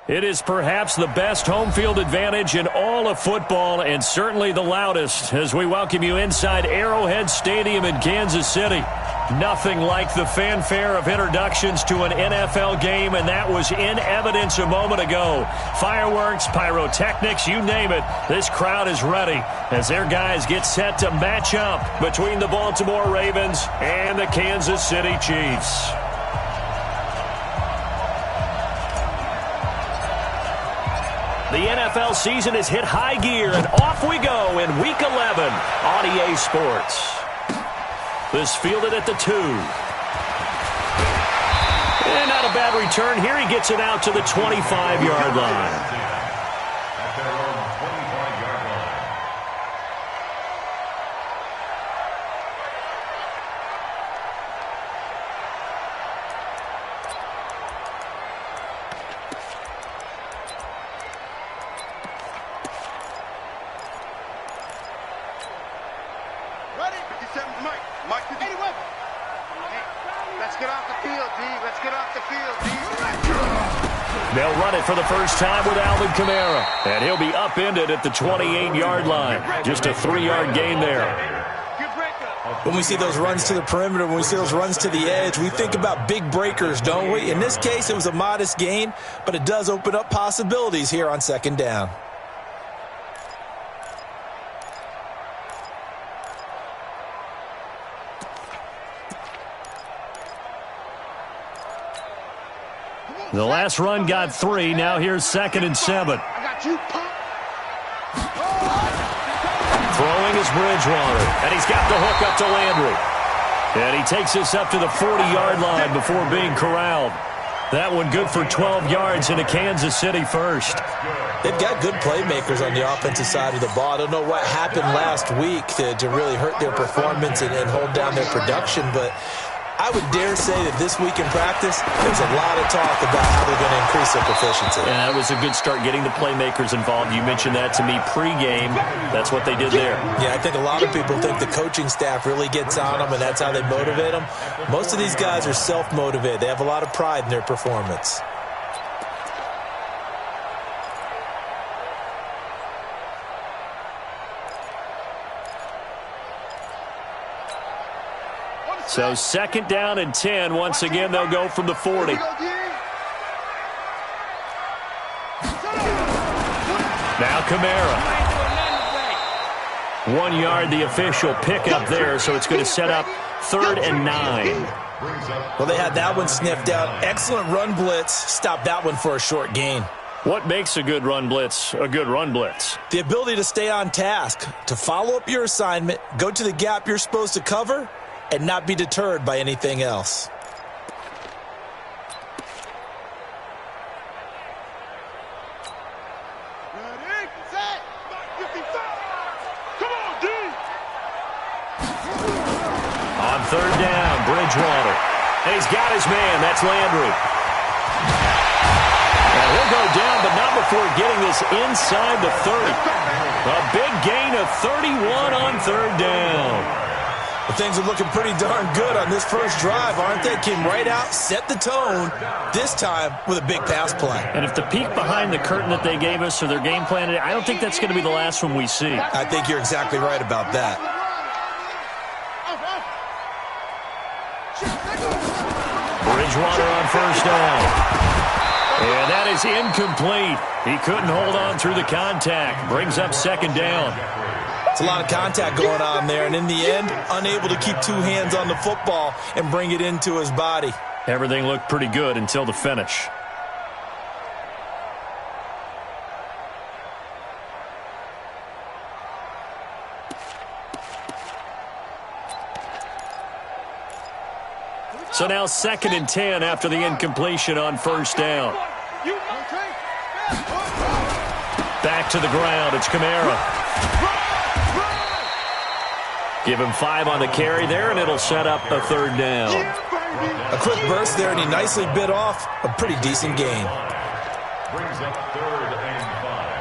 It is perhaps the best home field advantage in all of football and certainly the loudest as we welcome you inside Arrowhead Stadium in Kansas City. Nothing like the fanfare of introductions to an NFL game, and that was in evidence a moment ago. Fireworks, pyrotechnics, you name it. This crowd is ready as their guys get set to match up between the Baltimore Ravens and the Kansas City Chiefs. The NFL season has hit high gear, and off we go in Week 11 on EA Sports. This fielded at the 2. And not a bad return here. He gets it out to the 25-yard line. They'll run it for the first time with Alvin Kamara. And he'll be upended at the 28-yard line. Just a 3-yard gain there. When we see those runs to the perimeter, when we see those runs to the edge, we think about big breakers, don't we? In this case, it was a modest gain, but it does open up possibilities here on second down. The last run got 3. Now here's 2nd and 7. Throwing is Bridgewater. And he's got the hook up to Landry. And he takes this up to the 40-yard line before being corralled. That one good for 12 yards into Kansas City first. They've got good playmakers on the offensive side of the ball. I don't know what happened last week to really hurt their performance and hold down their production, but I would dare say that this week in practice, there's a lot of talk about how they're going to increase their proficiency. And that was a good start getting the playmakers involved. You mentioned that to me pregame. That's what they did there. Yeah, I think a lot of people think the coaching staff really gets on them, and that's how they motivate them. Most of these guys are self-motivated. They have a lot of pride in their performance. So 2nd down and 10. Once again, they'll go from the 40. Now Kamara. 1 yard, the official pickup there, so it's going to set up 3rd and 9. Well, they had that one sniffed out. Excellent run blitz. Stopped that one for a short gain. What makes a good run blitz a good run blitz? The ability to stay on task, to follow up your assignment, go to the gap you're supposed to cover, and not be deterred by anything else. Ready, set, come on, D! On 3rd down, Bridgewater. And he's got his man. That's Landry. And he'll go down, but not before getting this inside the 30. A big gain of 31 on 3rd down. Well, things are looking pretty darn good on this first drive, aren't they? Came right out, set the tone, this time with a big pass play. And if the peek behind the curtain that they gave us or their game plan, I don't think that's going to be the last one we see. I think you're exactly right about that. Bridgewater on 1st down. And that is incomplete. He couldn't hold on through the contact. Brings up 2nd down. It's a lot of contact going on there, and in the end, unable to keep 2 hands on the football and bring it into his body. Everything looked pretty good until the finish. So now 2nd and 10 after the incompletion on 1st down. Back to the ground. It's Kamara. Give him 5 on the carry there, and it'll set up a 3rd down. A quick burst there, and he nicely bit off a pretty decent gain. Brings up 3rd and 5.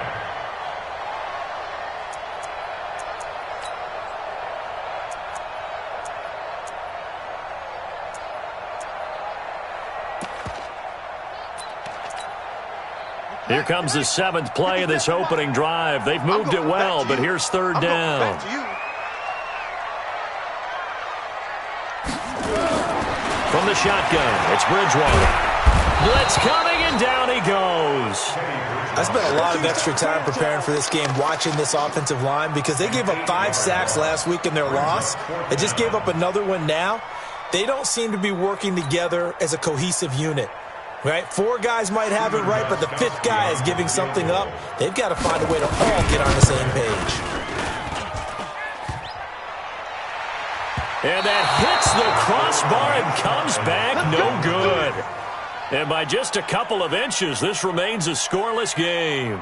Here comes the 7th play of this opening drive. They've moved it well, but here's 3rd down. From the shotgun, it's Bridgewater. Blitz coming, and down he goes. I spent a lot of extra time preparing for this game watching this offensive line because they gave up 5 sacks last week in their loss. They just gave up another one now. They don't seem to be working together as a cohesive unit. Right? 4 guys might have it right, but the 5th guy is giving something up. They've got to find a way to all get on the same page. And that hits the crossbar and comes back no good. And by just a couple of inches, this remains a scoreless game.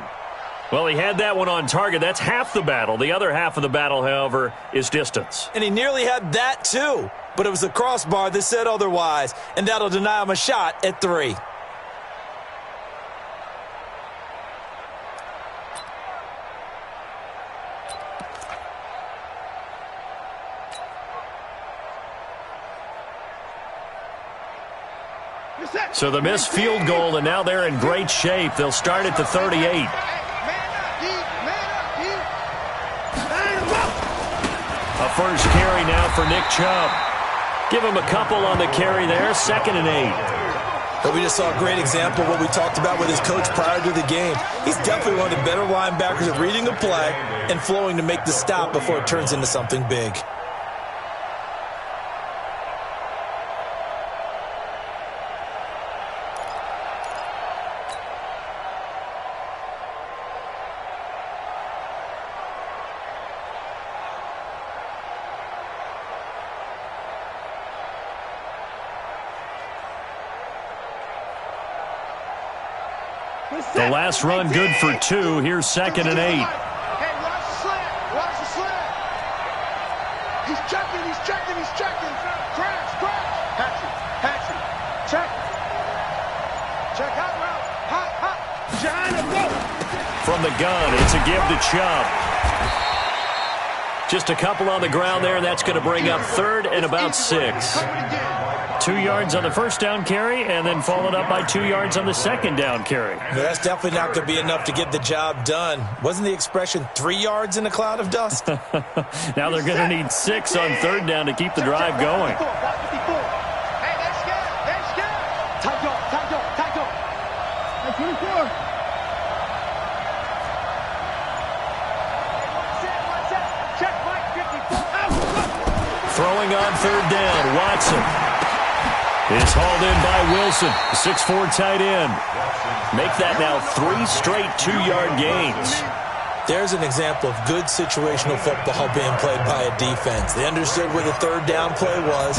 Well, he had that one on target. That's half the battle. The other half of the battle, however, is distance. And he nearly had that too. But it was the crossbar that said otherwise. And that'll deny him a shot at 3. So the missed field goal, and now they're in great shape. They'll start at the 38. A first carry now for Nick Chubb. Give him a couple on the carry there, 2nd and 8. But we just saw a great example of what we talked about with his coach prior to the game. He's definitely one of the better linebackers at reading a play and flowing to make the stop before it turns into something big. The last run good for 2. Here's 2nd and 8. Hey, watch the slant. Watch the slant. He's checking. He's checking. He's checking. Crash. Patch it. Check. Check out route. Hot. John, go. From the gun, it's a give to Chubb. Just a couple on the ground there, and that's going to bring up 3rd and about 6. 2 yards on the first down carry, and then followed up by 2 yards on the second down carry. No, that's definitely not going to be enough to get the job done. Wasn't the expression 3 yards in a cloud of dust? Now they're going to need 6 on 3rd down to keep the drive going. Hey, that's good. Tight dog. Hey, 24. Check, Mike, 54. Throwing on 3rd down, Watson. Is hauled in by Wilson, 6'4" tight end. Make that now 3 straight 2-yard gains. There's an example of good situational football being played by a defense. They understood where the 3rd down play was,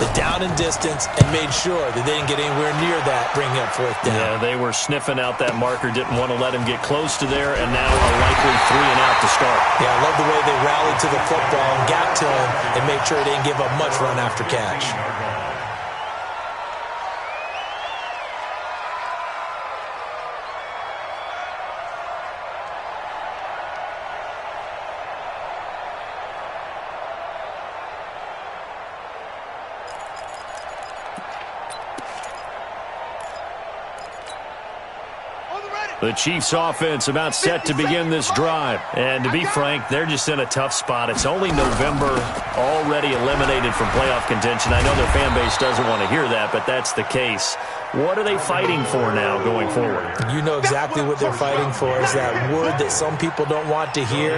the down and distance, and made sure that they didn't get anywhere near that, bringing up 4th down. Yeah, they were sniffing out that marker, didn't want to let him get close to there, and now a likely 3 and out to start. Yeah, I love the way they rallied to the football and got to him and made sure he didn't give up much run after catch. The Chiefs offense about set to begin this drive. And to be frank, they're just in a tough spot. It's only November, already eliminated from playoff contention. I know their fan base doesn't want to hear that, but that's the case. What are they fighting for now going forward? You know exactly what they're fighting for. Is that word that some people don't want to hear,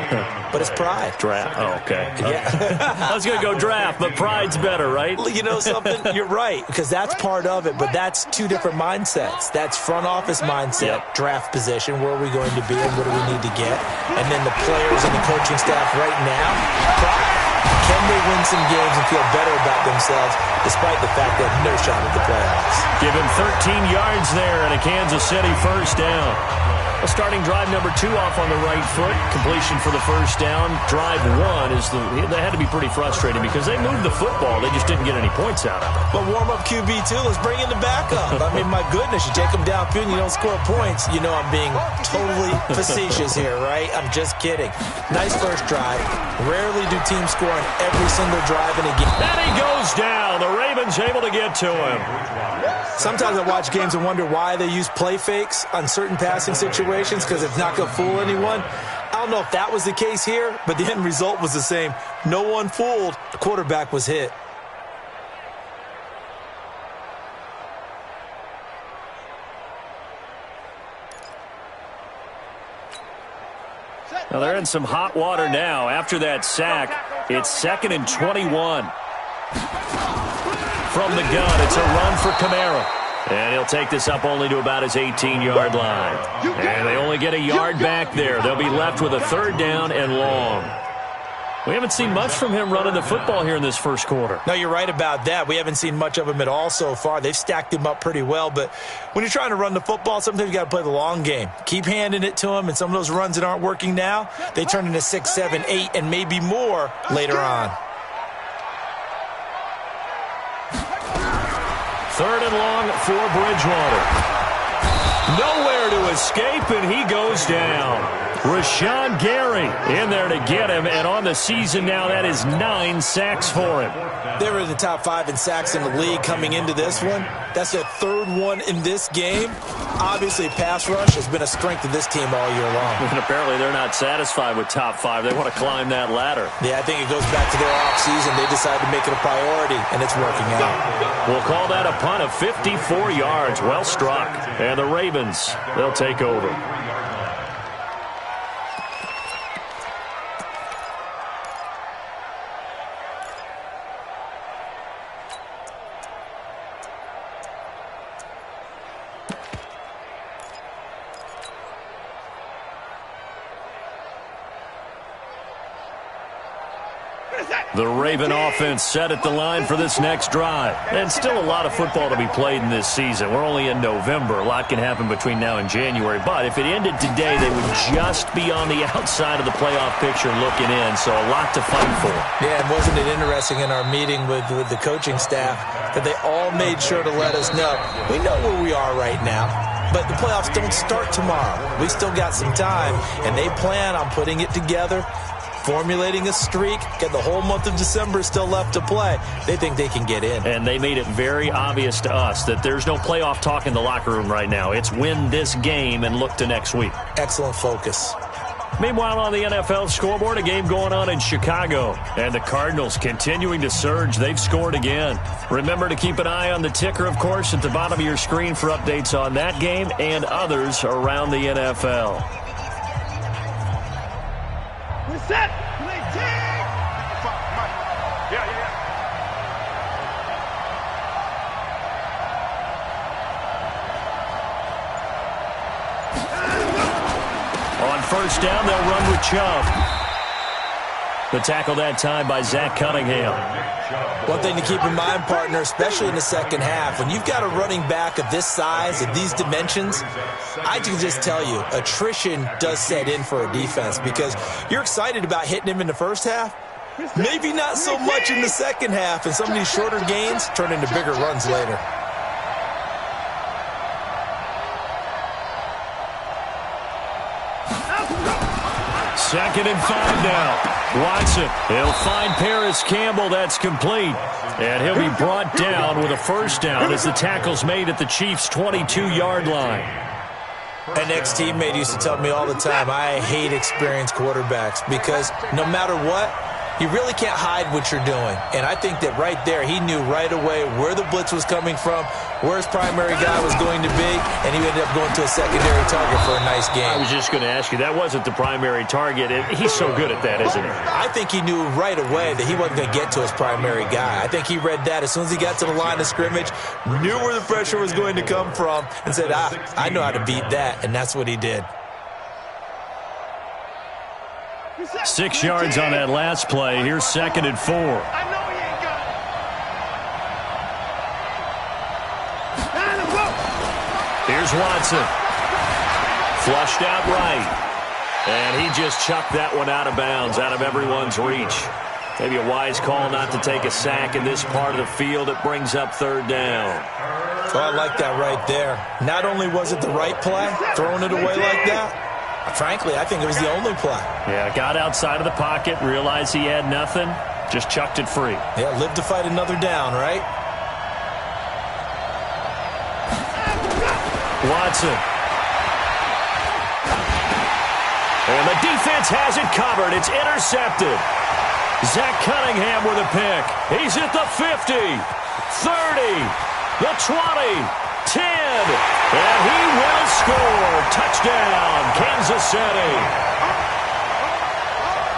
but it's pride. Draft. Oh, okay. Yeah. I was going to go draft, but pride's better, right? You know something? You're right, because that's part of it, but that's 2 different mindsets. That's front office mindset, draft position, where are we going to be and what do we need to get? And then the players and the coaching staff right now, pride. Can they win some games and feel better about themselves despite the fact they have no shot at the playoffs? Give him 13 yards there and a Kansas City first down. Well, starting drive number 2 off on the right foot. Completion for the first down. Drive 1 is they had to be pretty frustrating because they moved the football. They just didn't get any points out of it. But warm-up QB2, let's bring in the backup. I mean, my goodness, you take them downfield and you don't score points. You know I'm being totally facetious here, right? I'm just kidding. Nice first drive. Rarely do teams score on every single drive in a game. And he goes down. The Ravens able to get to him. Sometimes I watch games and wonder why they use play fakes on certain passing situations because it's not going to fool anyone. I don't know if that was the case here, but the end result was the same. No one fooled. The quarterback was hit. Well, they're in some hot water now. After that sack, it's 2nd and 21. From the gun, it's a run for Kamara. And he'll take this up only to about his 18-yard line. And they only get a yard back there. They'll be left with a 3rd down and long. We haven't seen much from him running the football here in this first quarter. No, you're right about that. We haven't seen much of him at all so far. They've stacked him up pretty well. But when you're trying to run the football, sometimes you got to play the long game. Keep handing it to him, and some of those runs that aren't working now, they turn into 6, 7, 8, and maybe more later on. 3rd and long for Bridgewater. Nowhere to escape, and he goes down. Rashawn Gary in there to get him, and on the season now, that is 9 sacks for him. They were in the top 5 in sacks in the league coming into this one. That's their 3rd one in this game. Obviously, pass rush has been a strength of this team all year long. And apparently they're not satisfied with top 5. They want to climb that ladder. Yeah, I think it goes back to their offseason. They decided to make it a priority, and it's working out. We'll call that a punt of 54 yards. Well struck. And the Ravens, they'll take over. The Raven offense set at the line for this next drive. And still a lot of football to be played in this season. We're only in November. A lot can happen between now and January. But if it ended today, they would just be on the outside of the playoff picture looking in. So a lot to fight for. Yeah, and wasn't it interesting in our meeting with the coaching staff that they all made sure to let us know, we know where we are right now. But the playoffs don't start tomorrow. We still got some time, and they plan on putting it together, formulating a streak, get the whole month of December still left to play. They think they can get in. And they made it very obvious to us that there's no playoff talk in the locker room right now. It's win this game and look to next week. Excellent focus. Meanwhile, on the NFL scoreboard, a game going on in Chicago. And the Cardinals continuing to surge. They've scored again. Remember to keep an eye on the ticker, of course, at the bottom of your screen for updates on that game and others around the NFL. We're set. Play team. Yeah. On first down, they'll run with Chubb. The tackle that time by Zach Cunningham. One thing to keep in mind, partner, especially in the second half, when you've got a running back of this size, of these dimensions, I can just tell you, attrition does set in for a defense because you're excited about hitting him in the first half, maybe not so much in the second half, and some of these shorter gains turn into bigger runs later. Second and 5 now. Watson, he'll find Paris Campbell. That's complete. And he'll be brought down with a first down as the tackle's made at the Chiefs' 22-yard line. An ex-teammate used to tell me all the time, I hate experienced quarterbacks because no matter what, you really can't hide what you're doing. And I think that right there, he knew right away where the blitz was coming from, where his primary guy was going to be, and he ended up going to a secondary target for a nice game. I was just going to ask you, that wasn't the primary target. He's so good at that, isn't he? I think he knew right away that he wasn't going to get to his primary guy. I think he read that as soon as he got to the line of scrimmage, knew where the pressure was going to come from, and said, I know how to beat that, and that's what he did. 6 yards on that last play. Here's second and 4. I know he ain't got it. Here's Watson. Flushed out right. And he just chucked that one out of bounds, out of everyone's reach. Maybe a wise call not to take a sack in this part of the field. It brings up third down. Oh, I like that right there. Not only was it the right play, throwing it away like that, frankly, I think it was the only play. Yeah, got outside of the pocket, realized he had nothing, just chucked it free. Yeah, live to fight another down, right? Watson. And the defense has it covered. It's intercepted. Zach Cunningham with a pick. He's at the 50, 30, the 20, 10. And he will score. Touchdown, Kansas City.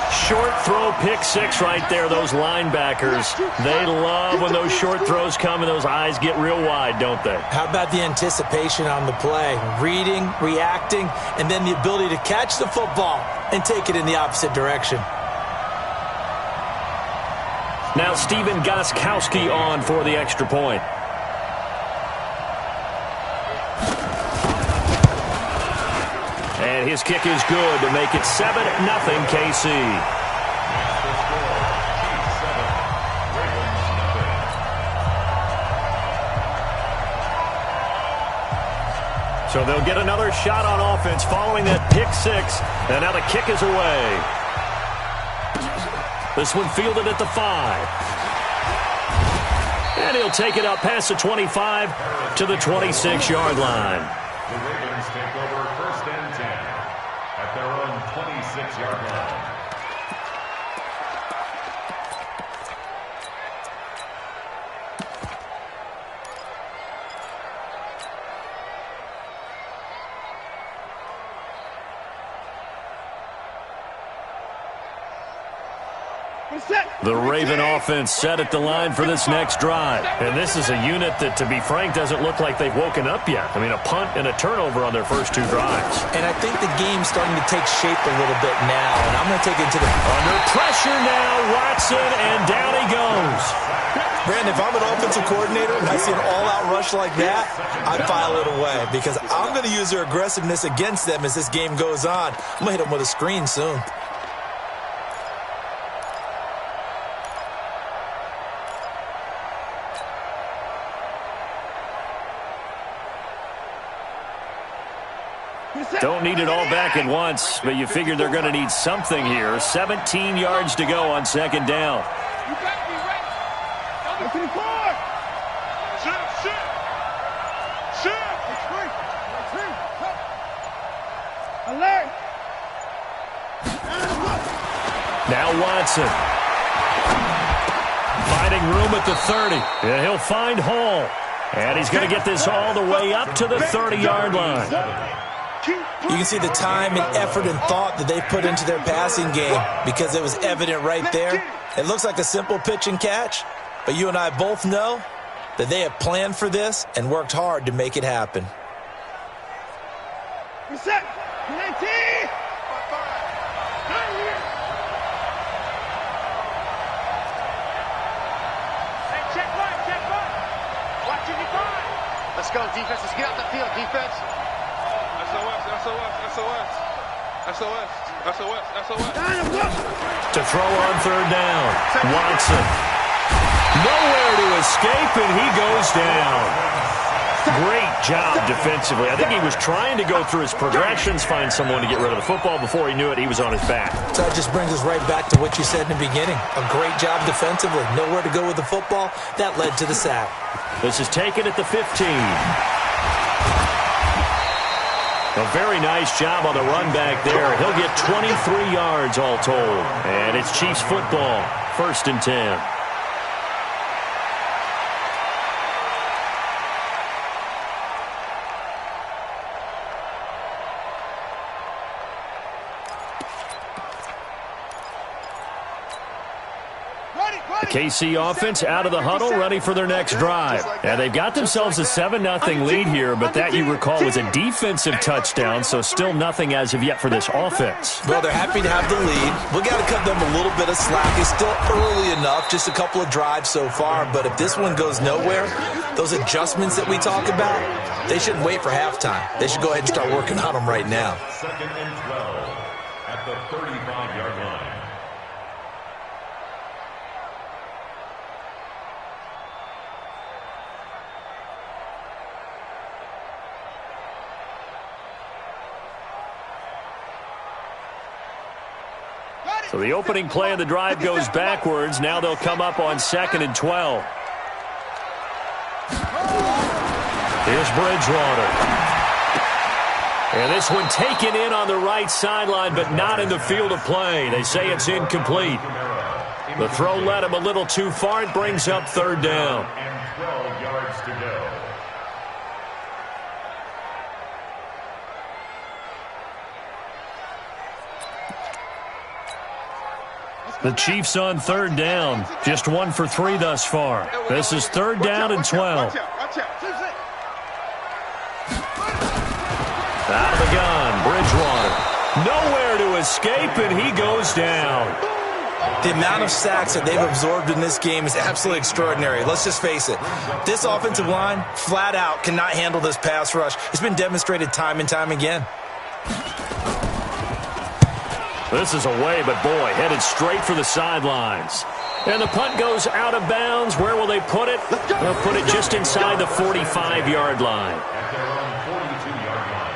Short throw, pick six right there. Those linebackers, they love when those short throws come and those eyes get real wide, don't they? How about the anticipation on the play? Reading, reacting, and then the ability to catch the football and take it in the opposite direction. Now Steven Gostkowski on for the extra point. And his kick is good to make it 7-0 KC. So they'll get another shot on offense following that pick six. And now the kick is away. This one fielded at the 5. And he'll take it up past the 25 to the 26-yard line. The Ravens take over 1st and 10 at their own 26-yard line. The Raven offense set at the line for this next drive. And this is a unit that, to be frank, doesn't look like they've woken up yet. I mean, a punt and a turnover on their first two drives. And I think the game's starting to take shape a little bit now. And I'm going to take it to the... Under pressure now, Watson, and down he goes. Brandon, if I'm an offensive coordinator and I see an all-out rush like that, I file it away because I'm going to use their aggressiveness against them as this game goes on. I'm going to hit them with a screen soon. Don't need it all back at once, but you figure they're going to need something here. 17 yards to go on second down. You got me right. Number 24. Shoot. Alert. Now Watson. Finding room at the 30. And he'll find Hall. And he's going to get this all the way up to the 30-yard line. You can see the time and effort and thought that they put into their passing game because it was evident right there. It looks like a simple pitch and catch, but you and I both know that they have planned for this and worked hard to make it happen. Reset. 19. Check one. Watching you find. Let's go, defense. Let's get out the field, defense. SOS. To throw on third down. Watson. Nowhere to escape, and he goes down. Great job defensively. I think he was trying to go through his progressions, find someone to get rid of the football. Before he knew it, he was on his back. So that just brings us right back to what you said in the beginning. A great job defensively. Nowhere to go with the football. That led to the sack. This is taken at the 15. A very nice job on the run back there. He'll get 23 yards all told. And it's Chiefs football, 1st and 10. The KC offense out of the huddle, ready for their next drive. And they've got themselves a 7-0 lead here, but that, you recall, was a defensive touchdown, so still nothing as of yet for this offense. Well, they're happy to have the lead. We got to cut them a little bit of slack. It's still early enough, just a couple of drives so far, but if this one goes nowhere, those adjustments that we talk about, they shouldn't wait for halftime. They should go ahead and start working on them right now. 2nd and 12 at the 35-yard line. So the opening play of the drive goes backwards. Now they'll come up on 2nd and 12. Here's Bridgewater. And this one taken in on the right sideline, but not in the field of play. They say it's incomplete. The throw led him a little too far. It brings up third down. And 12 yards to go. The Chiefs on third down. Just 1 for 3 thus far. This is third down and 12. Out of the gun, Bridgewater. Nowhere to escape, and he goes down. The amount of sacks that they've absorbed in this game is absolutely extraordinary. Let's just face it. This offensive line, flat out, cannot handle this pass rush. It's been demonstrated time and time again. This is away, but boy, headed straight for the sidelines. And the punt goes out of bounds. Where will they put it? They'll put it just inside the 45-yard line. At their own 42-yard line.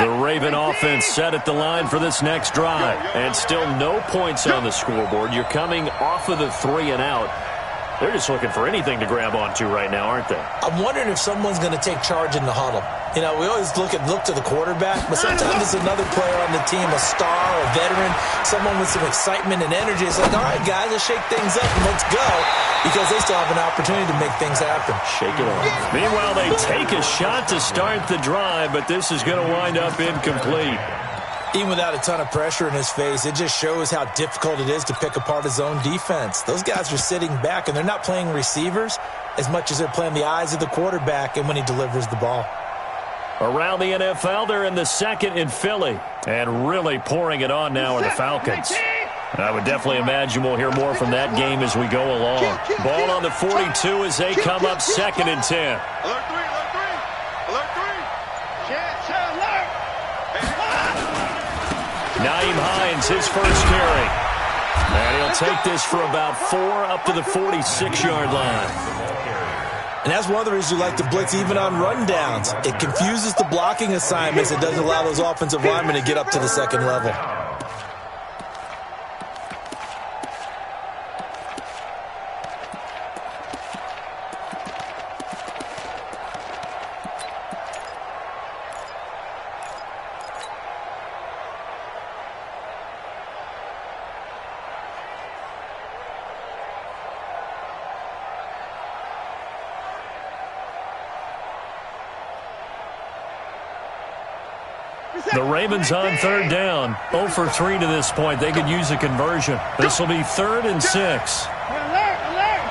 The Raven offense set at the line for this next drive. And still no points on the scoreboard. You're coming off of the 3 and out. They're just looking for anything to grab onto right now, aren't they? I'm wondering if someone's going to take charge in the huddle. You know, we always look to the quarterback, but sometimes it's another player on the team, a star, a veteran, someone with some excitement and energy. It's like, all right, guys, let's shake things up and let's go, because they still have an opportunity to make things happen. Shake it off. Meanwhile, they take a shot to start the drive, but this is going to wind up incomplete. Even without a ton of pressure in his face, it just shows how difficult it is to pick apart his own defense. Those guys are sitting back, and they're not playing receivers as much as they're playing the eyes of the quarterback and when he delivers the ball. Around the NFL, they're in the second in Philly. And really pouring it on now are the Falcons. I would definitely imagine we'll hear more from that game as we go along. Ball on the 42 as they come up second and 10. Alert 3, alert 3. Alert 3. Chance, alert. Naeem Hines, his first carry. And he'll take this for about 4 up to the 46-yard line. And that's one of the reasons you like to blitz even on rundowns. It confuses the blocking assignments. It doesn't allow those offensive linemen to get up to the second level. The Ravens on third down. 0 for 3 to this point. They could use a conversion. This will be 3rd and 6. Alert, alert.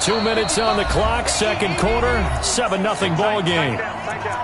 24. 2 minutes on the clock, second quarter, 7-0 ball game. There you go.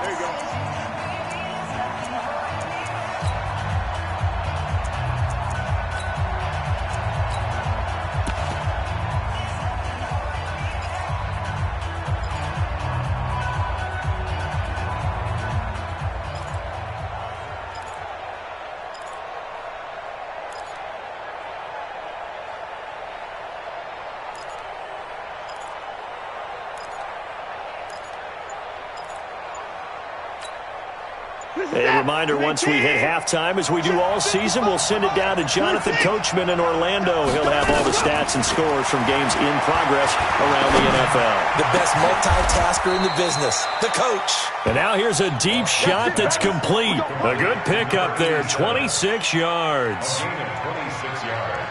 A reminder, once we hit halftime, as we do all season, we'll send it down to Jonathan Coachman in Orlando. He'll have all the stats and scores from games in progress around the NFL. The best multitasker in the business, the coach. And now here's a deep shot that's complete. A good pickup there, 26 yards. Gain of 26 yards.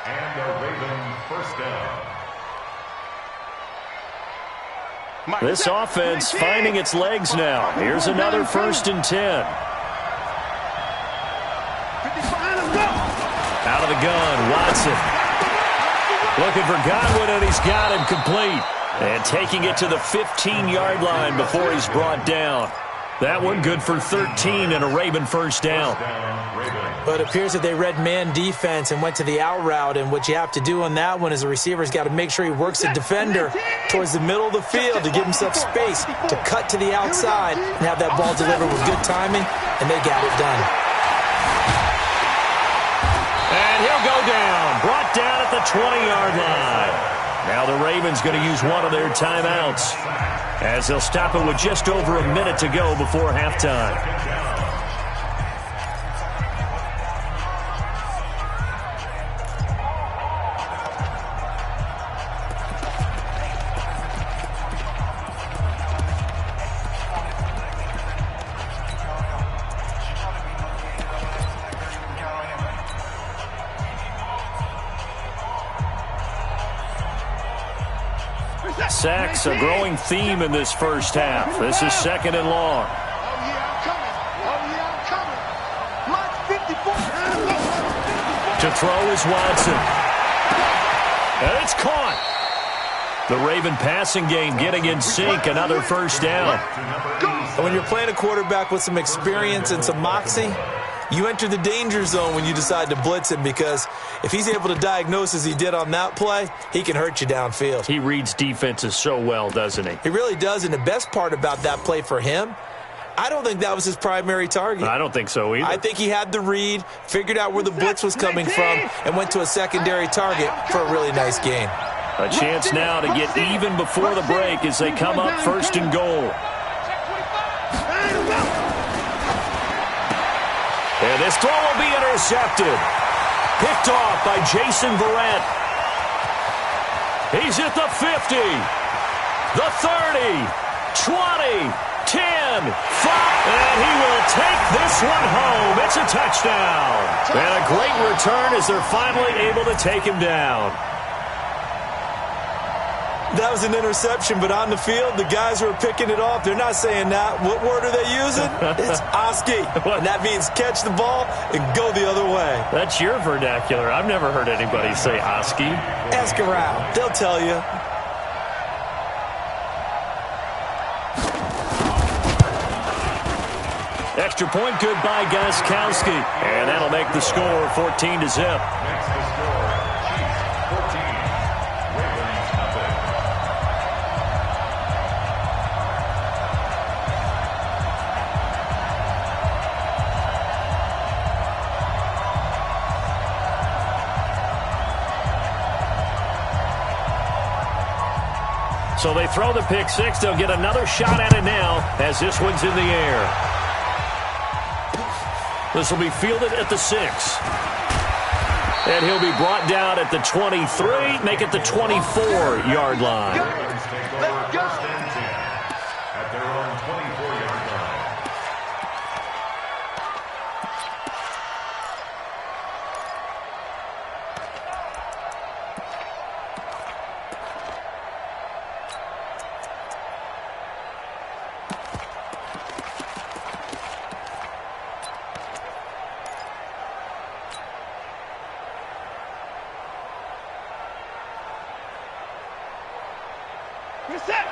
And a Raven first down. This offense finding its legs now. Here's another 1st and 10. Out of the gun, Watson. Looking for Godwin, and he's got him complete. And taking it to the 15-yard line before he's brought down. That one good for 13 and a Raven first down. But it appears that they read man defense and went to the out route, and what you have to do on that one is the receiver's got to make sure he works the defender towards the middle of the field to give himself space to cut to the outside and have that ball delivered with good timing, and they got it done. And he'll go down, brought down at the 20-yard line. Now the Ravens going to use one of their timeouts as they'll stop it with just over a minute to go before halftime. Sacks, a growing theme in this first half. This is second and long. Oh, yeah, I'm coming. Oh, yeah, I'm coming. Mark 54. To throw is Watson. And it's caught. The Raven passing game getting in sync. Another first down. And when you're playing a quarterback with some experience and some moxie, you enter the danger zone when you decide to blitz him, because if he's able to diagnose as he did on that play, he can hurt you downfield. He reads defenses so well, doesn't he? He really does, and the best part about that play for him, I don't think that was his primary target. I don't think so either. I think he had the read, figured out where the blitz was coming from, and went to a secondary target for a really nice gain. A chance now to get even before the break as they come up first and goal. And this throw will be intercepted. Picked off by Jason Verrett. He's at the 50, the 30, 20, 10, 5, and he will take this one home. It's a touchdown. And a great return as they're finally able to take him down. That was an interception, but on the field, the guys who are picking it off, they're not saying that. What word are they using? It's Oski. And that means catch the ball and go the other way. That's your vernacular. I've never heard anybody say Oski. Ask around. They'll tell you. Extra point good by Gostkowski. And that'll make the score 14-0. So they throw the pick six. They'll get another shot at it now as this one's in the air. This will be fielded at the 6. And he'll be brought down at the 23, make it the 24-yard line. Let's go. At their own 24-yard line.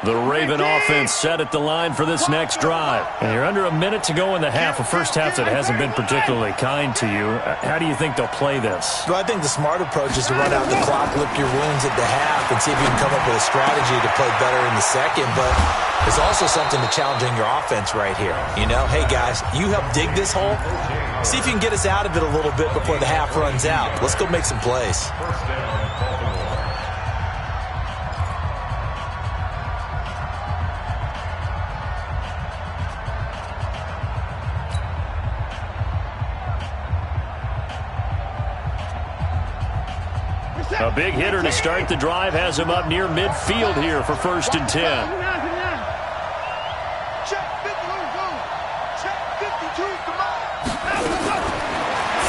The Raven offense set at the line for this next drive. And you're under a minute to go in the half, a first half that hasn't been particularly kind to you. How do you think they'll play this? Well, I think the smart approach is to run out the clock, lick your wounds at the half, and see if you can come up with a strategy to play better in the second. But there's also something to challenging your offense right here. You know, hey, guys, you help dig this hole. See if you can get us out of it a little bit before the half runs out. Let's go make some plays. A big hitter to start the drive has him up near midfield here for 1st and 10. Check 52, check 52, come on.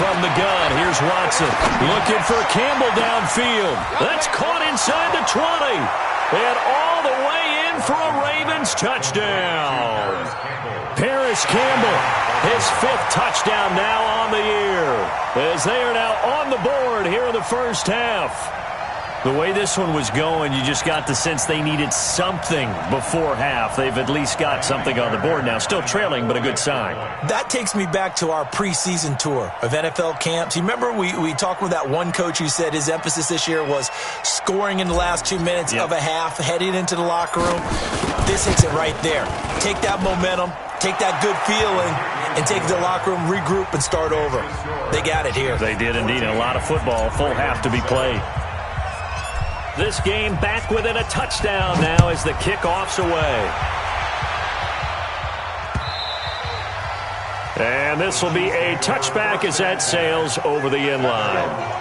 From the gun, here's Watson. Looking for Campbell downfield. That's caught inside the 20. And all the way in for a Ravens touchdown. Paris Campbell, his 5th touchdown now on the year, as they are now on the board here in the first half. The way this one was going, you just got the sense they needed something before half. They've at least got something on the board now. Still trailing, but a good sign. That takes me back to our preseason tour of NFL camps. You remember we talked with that one coach who said his emphasis this year was scoring in the last 2 minutes of a half, heading into the locker room. This hits it right there. Take that momentum, take that good feeling, and take it to the locker room, regroup, and start over. They got it here. They did indeed. A lot of football, full half to be played. This game back within a touchdown now as the kickoff's away. And this will be a touchback as that sails over the end line.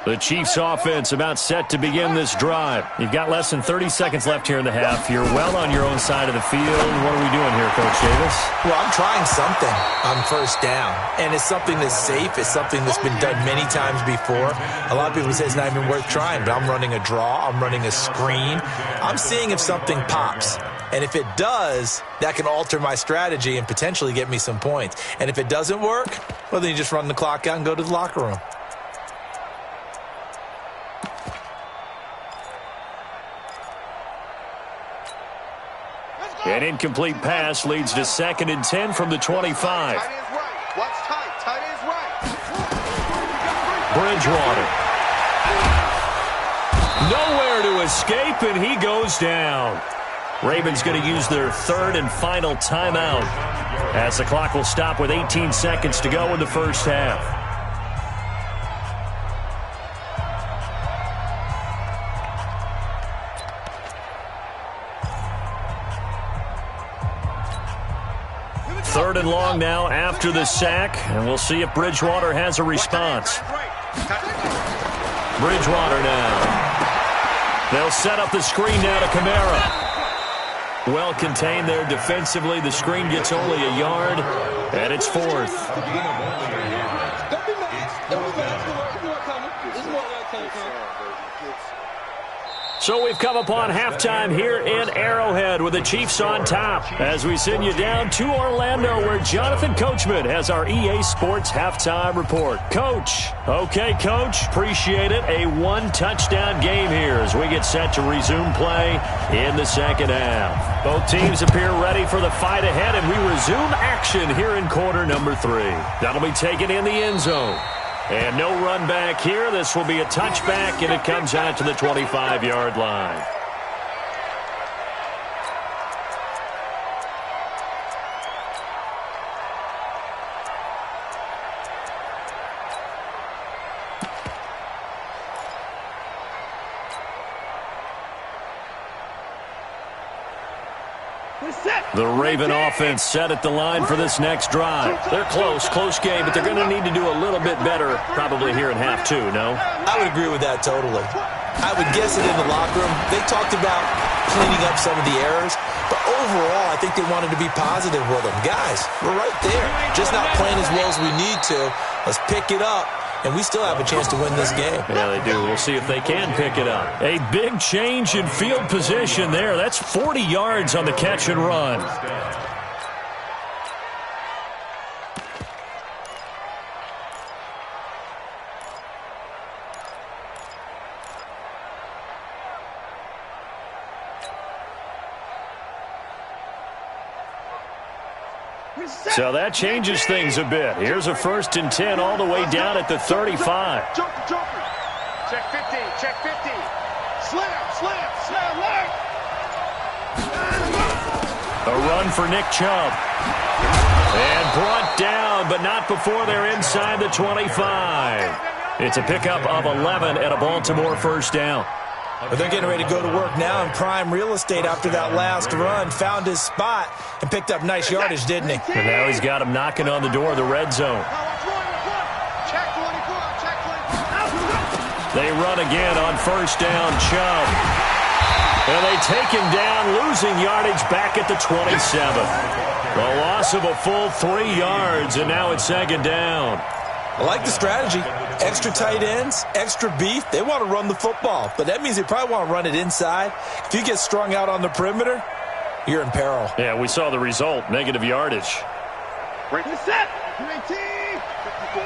The Chiefs offense about set to begin this drive. You've got less than 30 seconds left here in the half. You're well on your own side of the field. What are we doing here, Coach Davis? Well, I'm trying something on first down, and it's something that's safe. It's something that's been done many times before. A lot of people say it's not even worth trying, but I'm running a draw. I'm running a screen. I'm seeing if something pops. And if it does, that can alter my strategy and potentially get me some points. And if it doesn't work, well, then you just run the clock out and go to the locker room. An incomplete pass leads to 2nd and 10 from the 25. Tight end's right. Watch tight. Tight end's right. Bridgewater. Nowhere to escape, and he goes down. Ravens going to use their 3rd and final timeout as the clock will stop with 18 seconds to go in the first half. Third and long now after the sack, and we'll see if Bridgewater has a response. Bridgewater now. They'll set up the screen now to Kamara. Well contained there defensively. The screen gets only a yard, and it's 4th. So we've come upon halftime here in Arrowhead with the Chiefs on top as we send you down to Orlando where Jonathan Coachman has our EA Sports halftime report. Coach. Okay, Coach. Appreciate it. A 1-touchdown game here as we get set to resume play in the second half. Both teams appear ready for the fight ahead, and we resume action here in quarter number 3. That'll be taken in the end zone. And no run back here. This will be a touchback, and it comes out to the 25-yard line. The Raven offense set at the line for this next drive. They're close game, but they're going to need to do a little bit better probably here in half 2, no? I would agree with that totally. I would guess it in the locker room. They talked about cleaning up some of the errors, but overall, I think they wanted to be positive with them. Guys, we're right there. Just not playing as well as we need to. Let's pick it up. And we still have a chance to win this game. Yeah, they do. We'll see if they can pick it up. A big change in field position there. That's 40 yards on the catch and run. So that changes things a bit. Here's a 1st and 10 all the way down at the 35. Jumper. Check 50. Check 50. Slam left. A run for Nick Chubb. And brought down, but not before they're inside the 25. It's a pickup of 11 and a Baltimore 1st down. But they're getting ready to go to work now in prime real estate after that last run. Found his spot and picked up nice yardage, didn't he? And now he's got him knocking on the door of the red zone. Check 24. They run again on 1st down, Chubb. And they take him down, losing yardage back at the 27. The loss of a full 3 yards, and now it's 2nd down. I like the strategy. Extra tight ends, extra beef. They want to run the football, but that means they probably want to run it inside. If you get strung out on the perimeter, you're in peril. Yeah, we saw the result, negative yardage. Break the set. 19. 54.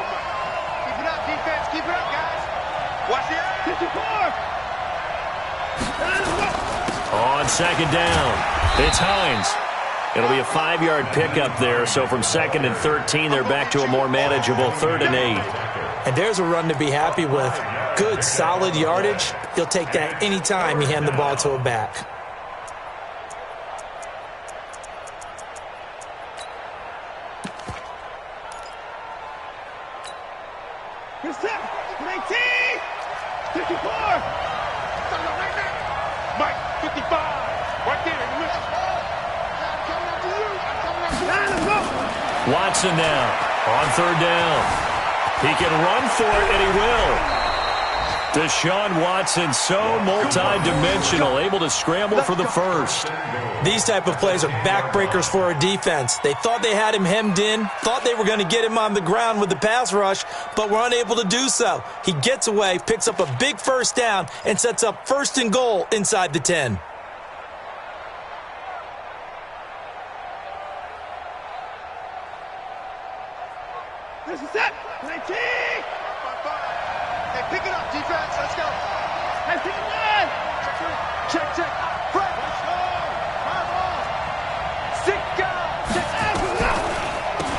Keep it up, defense. Keep it up, guys. Watch the 54. On second down, it's Hines. It'll be a 5-yard pickup there, so from 2nd and 13, they're back to a more manageable 3rd and 8. And there's a run to be happy with. Good, solid yardage. He'll take that anytime you hand the ball to a back. Good step. 19. 54. Mike, 55. Right there in the middle. Watson now on 3rd down. He can run for it, and he will. Deshaun Watson, so multi-dimensional, able to scramble for the first. These type of plays are backbreakers for a defense. They thought they had him hemmed in, thought they were going to get him on the ground with the pass rush, but were unable to do so. He gets away, picks up a big first down, and sets up 1st and goal inside the 10. This is it. 19. Hey, pick it up, defense. Let's go. Hey, pick it up. Check, check. Fred. Let's go. Sick guy.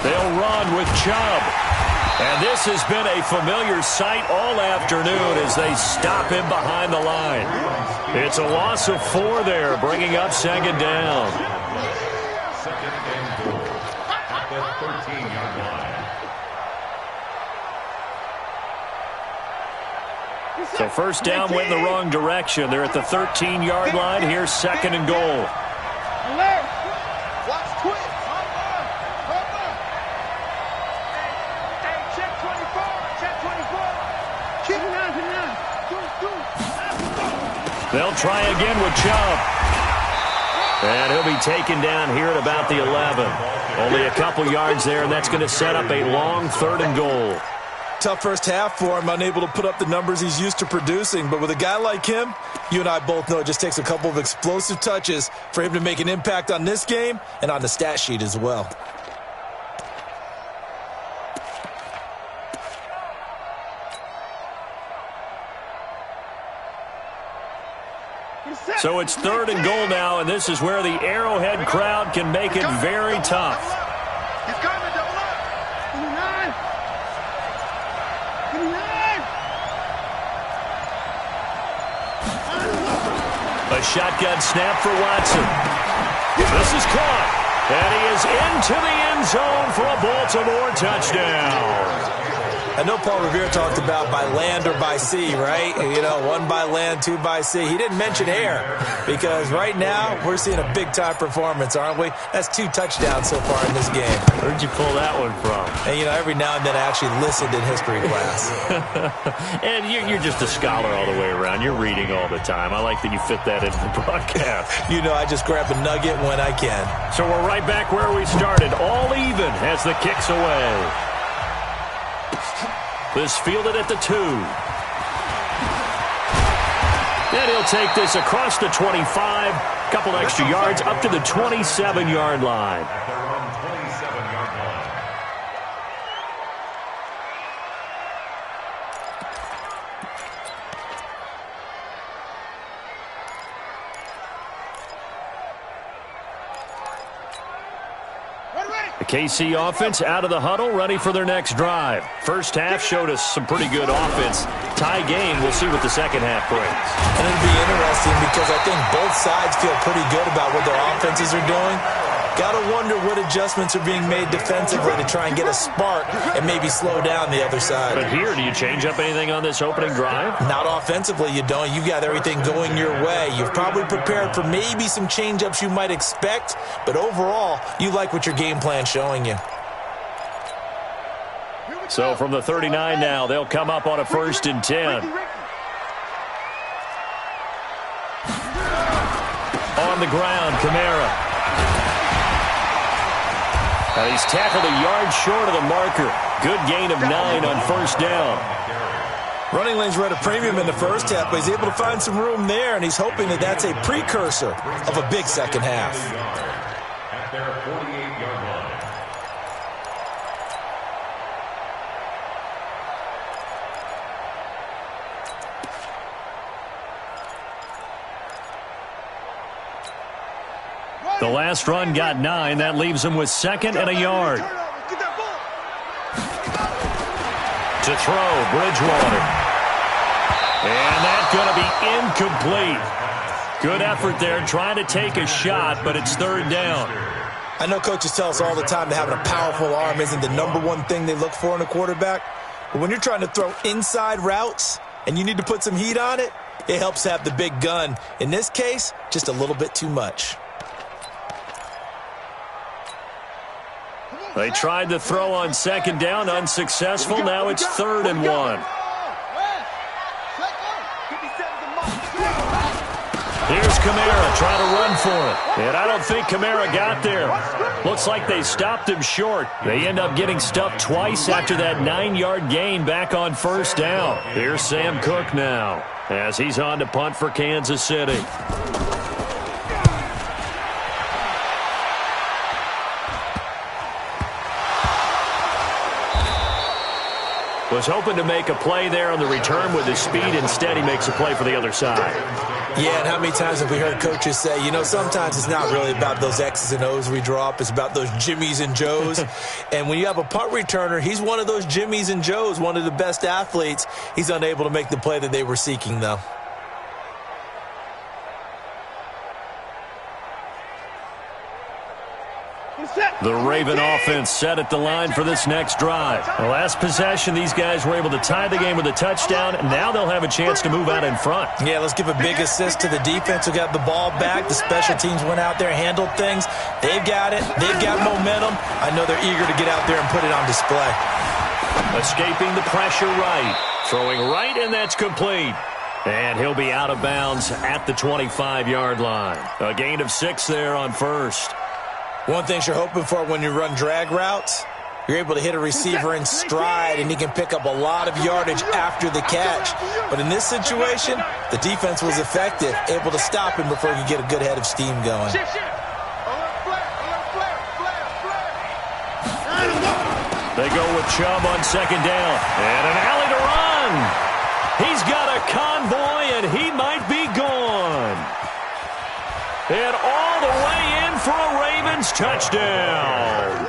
They'll run with Chubb. And this has been a familiar sight all afternoon as they stop him behind the line. It's a loss of 4 there, bringing up 2nd down. 2nd and goal at the 13-yard line. So 1st down went in the wrong direction. They're at the 13-yard line. Here's 2nd and goal. Alert. Watch twitch. Hey, check 24. Check 24. Keep it on. They'll try again with Chubb. And he'll be taken down here at about the 11. Only a couple yards there, and that's going to set up a long 3rd and goal. Tough first half for him, unable to put up the numbers he's used to producing. But with a guy like him, you and I both know it just takes a couple of explosive touches for him to make an impact on this game and on the stat sheet as well. So it's 3rd and goal now, and this is where the Arrowhead crowd can make it very tough. He's coming to double up. 29. A shotgun snap for Watson. This is caught, and he is into the end zone for a Baltimore touchdown. I know Paul Revere talked about by land or by sea, right? You know, 1 by land, 2 by sea. He didn't mention air because right now we're seeing a big-time performance, aren't we? That's 2 touchdowns so far in this game. Where'd you pull that one from? And, you know, every now and then I actually listened in history class. And you're just a scholar all the way around. You're reading all the time. I like that you fit that into the broadcast. You know, I just grab a nugget when I can. So we're right back where we started. All even as the kick's away. This fielded at the 2. And he'll take this across the 25. Couple extra yards up to the 27-yard line. At their own 27-yard line. The KC offense out of the huddle, ready for their next drive. First half showed us some pretty good offense. Tie game, we'll see what the second half brings. And it'll be interesting because I think both sides feel pretty good about what their offenses are doing. Got to wonder what adjustments are being made defensively to try and get a spark and maybe slow down the other side. But here, do you change up anything on this opening drive? Not offensively, you don't. You got everything going your way. You've probably prepared for maybe some change-ups you might expect, but overall, you like what your game plan's showing you. So from the 39 now, they'll come up on a 1st and 10. On the ground, Kamara. He's tackled a yard short of the marker. Good gain of 9 on first down. Running lanes were at a premium in the first half, but he's able to find some room there, and he's hoping that that's a precursor of a big second half. At their 48-yard line. The last run got 9. That leaves him with 2nd and a yard. To throw, Bridgewater. And that's going to be incomplete. Good effort there, trying to take a shot, but it's 3rd down. I know coaches tell us all the time that having a powerful arm isn't the #1 thing they look for in a quarterback. But when you're trying to throw inside routes and you need to put some heat on it, it helps have the big gun. In this case, just a little bit too much. They tried to throw on 2nd down, unsuccessful. Now it's 3rd and 1. Here's Kamara trying to run for it. And I don't think Kamara got there. Looks like they stopped him short. They end up getting stuffed twice after that 9-yard gain back on first down. Here's Sam Cook now as he's on to punt for Kansas City. Was hoping to make a play there on the return with his speed. Instead, he makes a play for the other side. Yeah, and how many times have we heard coaches say, you know, sometimes it's not really about those X's and O's we draw up. It's about those Jimmies and Joes. And when you have a punt returner, he's one of those Jimmies and Joes, one of the best athletes. He's unable to make the play that they were seeking, though. The Raven offense set at the line for this next drive. The last possession, these guys were able to tie the game with a touchdown. Now they'll have a chance to move out in front. Yeah, let's give a big assist to the defense who got the ball back. The special teams went out there, handled things. They've got it. They've got momentum. I know they're eager to get out there and put it on display. Escaping the pressure right. Throwing right, and that's complete. And he'll be out of bounds at the 25-yard line. A gain of 6 there on first. One thing you're hoping for when you run drag routes, you're able to hit a receiver in stride, and he can pick up a lot of yardage after the catch. But in this situation, the defense was effective, able to stop him before he could get a good head of steam going. They go with Chubb on 2nd down. And an alley to run. He's got a convoy, and he might be gone. And all the way in for a Ravens touchdown.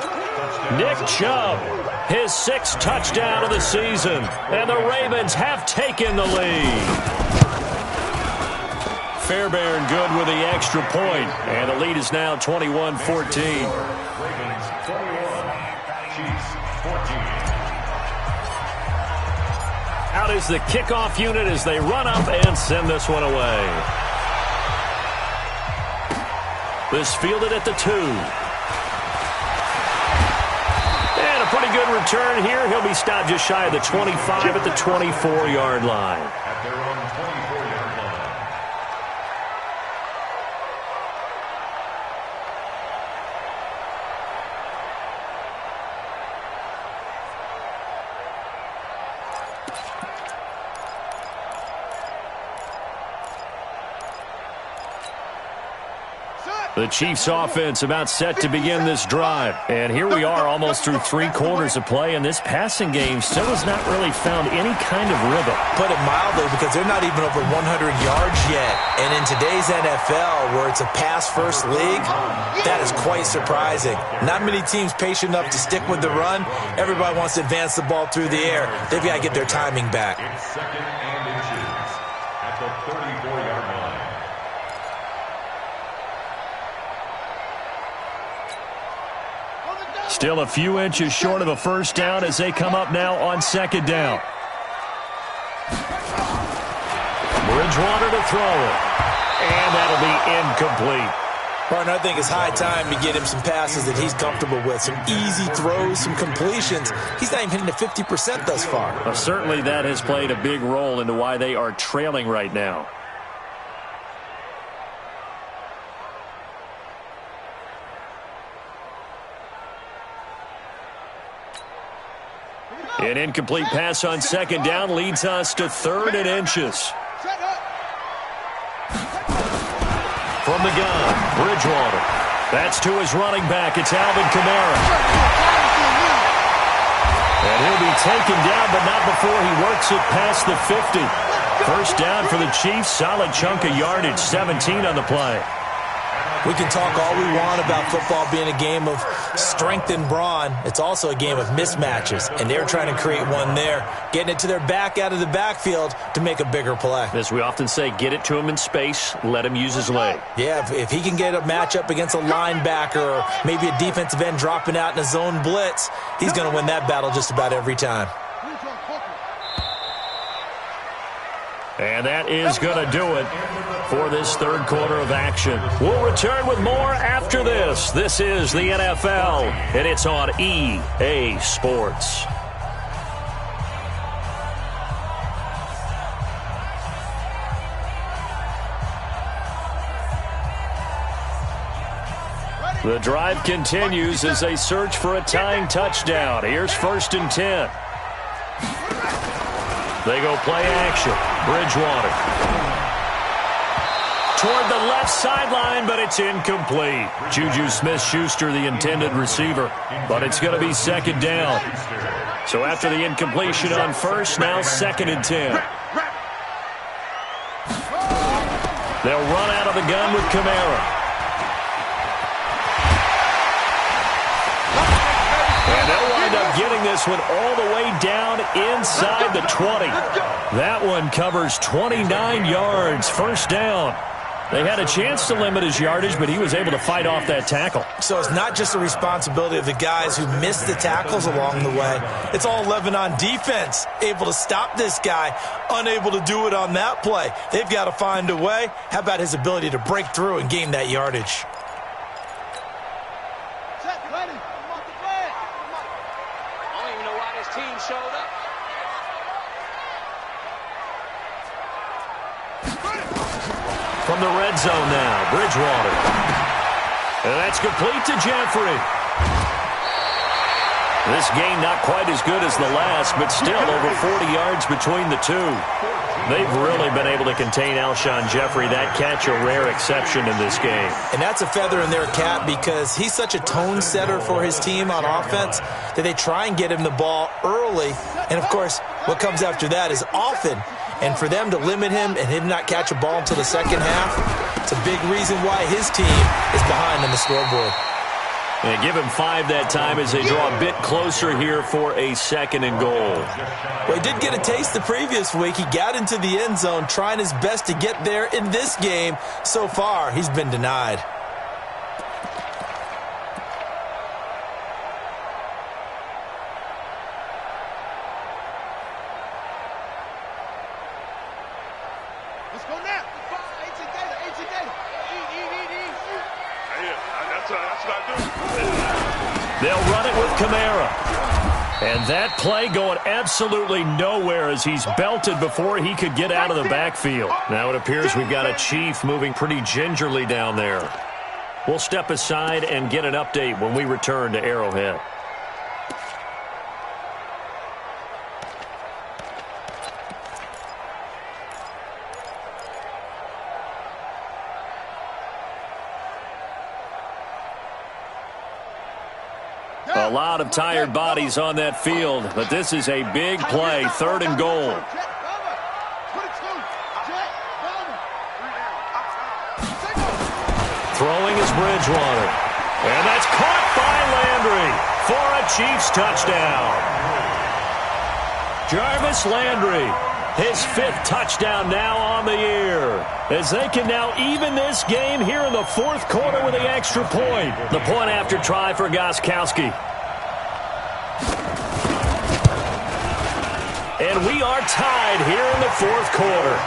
Nick Chubb, his 6th touchdown of the season. And the Ravens have taken the lead. Fairbairn good with the extra point. And the lead is now 21-14. Ravens 21, Chiefs 14. Out is the kickoff unit as they run up and send this one away. This fielded at the 2. And a pretty good return here. He'll be stopped just shy of the 25 at the 24-yard line. At their own 24-yard line. The Chiefs offense about set to begin this drive. And here we are almost through 3 quarters of play, and this passing game still has not really found any kind of rhythm. Put it mildly, because they're not even over 100 yards yet. And in today's NFL, where it's a pass-first league, that is quite surprising. Not many teams patient enough to stick with the run. Everybody wants to advance the ball through the air. They've got to get their timing back. It's 2nd and inches at the 34-yard line. Still a few inches short of a first down as they come up now on 2nd down. Bridgewater to throw it. And that'll be incomplete. Partner, I think it's high time to get him some passes that he's comfortable with. Some easy throws, some completions. He's not even hitting the 50% thus far. Well, certainly that has played a big role into why they are trailing right now. An incomplete pass on second down leads us to 3rd and inches. From the gun, Bridgewater. That's to his running back. It's Alvin Kamara. And he'll be taken down, but not before he works it past the 50. First down for the Chiefs. Solid chunk of yardage, 17 on the play. We can talk all we want about football being a game of strength and brawn. It's also a game of mismatches, and they're trying to create one there, getting it to their back out of the backfield to make a bigger play. As we often say, get it to him in space, let him use his leg. Yeah, if he can get a matchup against a linebacker or maybe a defensive end dropping out in a zone blitz, he's going to win that battle just about every time. And that is going to do it for this 3rd quarter of action. We'll return with more after this. This is the NFL, and it's on EA Sports. The drive continues as they search for a tying touchdown. Here's 1st and 10. They go play action. Bridgewater. Toward the left sideline, but it's incomplete. Juju Smith-Schuster, the intended receiver, but it's going to be 2nd down. So after the incompletion on 1st, now 2nd and 10. They'll run out of the gun with Kamara. And they'll wind up getting this one all the way down inside the 20. That one covers 29 yards. 1st down. They had a chance to limit his yardage, but he was able to fight off that tackle. So it's not just the responsibility of the guys who missed the tackles along the way. It's all 11 on defense, able to stop this guy, unable to do it on that play. They've got to find a way. How about his ability to break through and gain that yardage? From the red zone now, Bridgewater. And that's complete to Jeffrey. This game not quite as good as the last, but still over 40 yards between the two. They've really been able to contain Alshon Jeffrey. That catch a rare exception in this game. And that's a feather in their cap because he's such a tone setter for his team on offense that they try and get him the ball early. And, of course, what comes after that is often. And for them to limit him and him not catch a ball until the 2nd half, it's a big reason why his team is behind on the scoreboard. And give him 5 that time as they draw a bit closer here for a 2nd and goal. Well, he did get a taste the previous week. He got into the end zone trying his best to get there in this game. So far, he's been denied. They'll run it with Kamara. And that play going absolutely nowhere as he's belted before he could get out of the backfield. Now it appears we've got a Chief moving pretty gingerly down there. We'll step aside and get an update when we return to Arrowhead. A lot of tired bodies on that field, but this is a big play, 3rd and goal. Throwing is Bridgewater. And that's caught by Landry for a Chiefs touchdown. Jarvis Landry, his 5th touchdown now on the year, as they can now even this game here in the 4th quarter with the extra point. The point after try for Gostkowski. And we are tied here in the 4th quarter.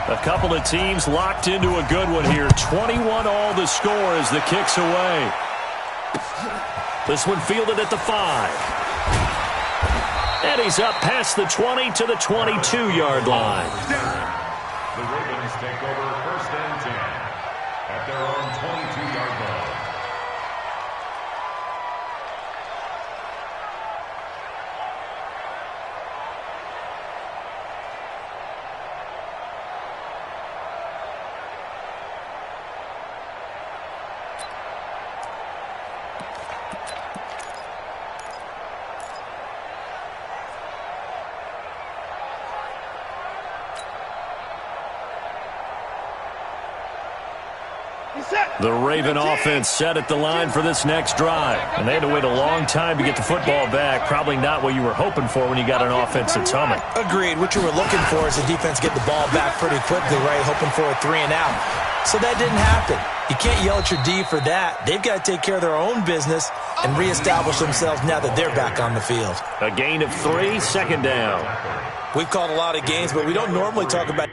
A couple of teams locked into a good one here. 21 all the score as the kick's away. This one fielded at the 5. And he's up past the 20 to the 22-yard line. The Ravens take over 1st and 10 at their own 22-yard line. The Raven offense set at the line for this next drive. And they had to wait a long time to get the football back. Probably not what you were hoping for when you got an offense that's humming. Agreed. What you were looking for is the defense get the ball back pretty quickly, right? Hoping for a 3 and out. So that didn't happen. You can't yell at your D for that. They've got to take care of their own business and reestablish themselves now that they're back on the field. A gain of 3, 2nd down. We've called a lot of games, but we don't normally talk about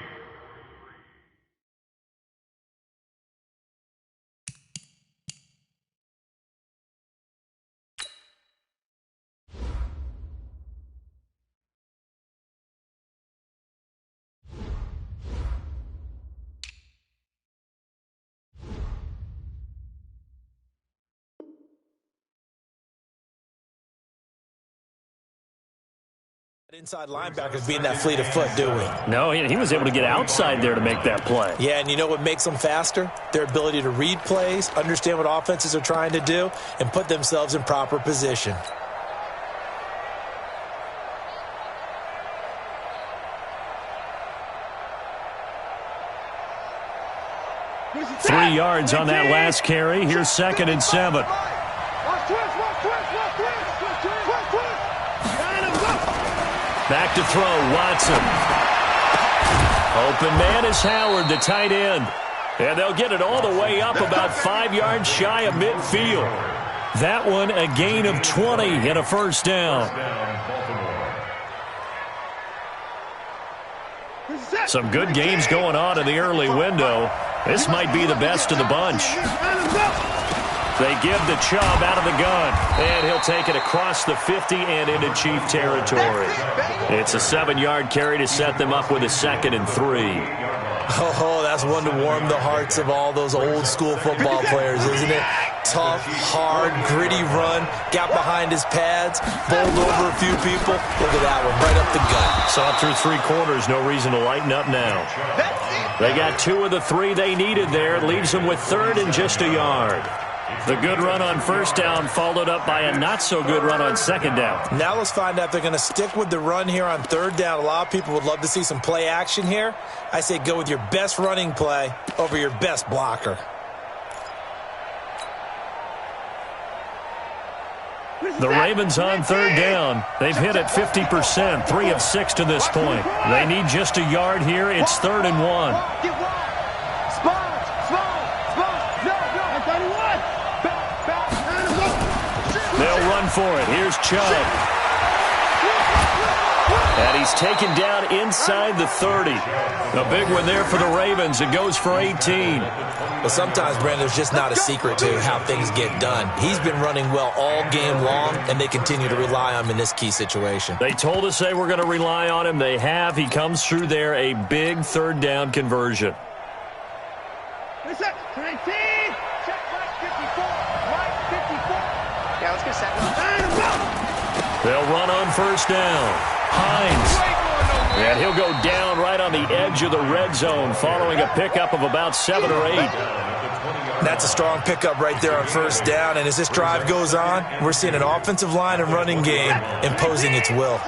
inside linebackers being that fleet of foot, do we? No, he was able to get outside there to make that play. Yeah, and you know what makes them faster? Their ability to read plays, understand what offenses are trying to do, and put themselves in proper position. Three yards on that last carry. Here's 2nd and 7. Back to throw, Watson. Open man is Howard, the tight end. And they'll get it all the way up about 5 yards shy of midfield. That one a gain of 20 and a 1st down. Some good games going on in the early window. This might be the best of the bunch. They give the Chubb out of the gun, and he'll take it across the 50 and into Chief territory. It's a 7-yard carry to set them up with a 2nd and 3. Oh, that's one to warm the hearts of all those old-school football players, isn't it? Tough, hard, gritty run, got behind his pads, bowled over a few people. Look at that one, right up the gut. Saw through 3 quarters, no reason to lighten up now. They got 2 of the 3 they needed there. It leaves them with 3rd and just a yard. The good run on 1st down followed up by a not-so-good run on 2nd down. Now let's find out if they're going to stick with the run here on 3rd down. A lot of people would love to see some play action here. I say go with your best running play over your best blocker. The Ravens on 3rd down. They've hit it 50%, 3 of 6 to this point. They need just a yard here. It's 3rd and 1. They'll run for it. Here's Chubb. And he's taken down inside the 30. A big one there for the Ravens. It goes for 18. Well, sometimes, Brandon, there's just not a secret to how things get done. He's been running well all game long, and they continue to rely on him in this key situation. They told us they were going to rely on him. They have. He comes through there, a big 3rd down conversion. They'll run on 1st down. Hines. And he'll go down right on the edge of the red zone following a pickup of about 7 or 8. That's a strong pickup right there on 1st down. And as this drive goes on, we're seeing an offensive line and running game imposing its will.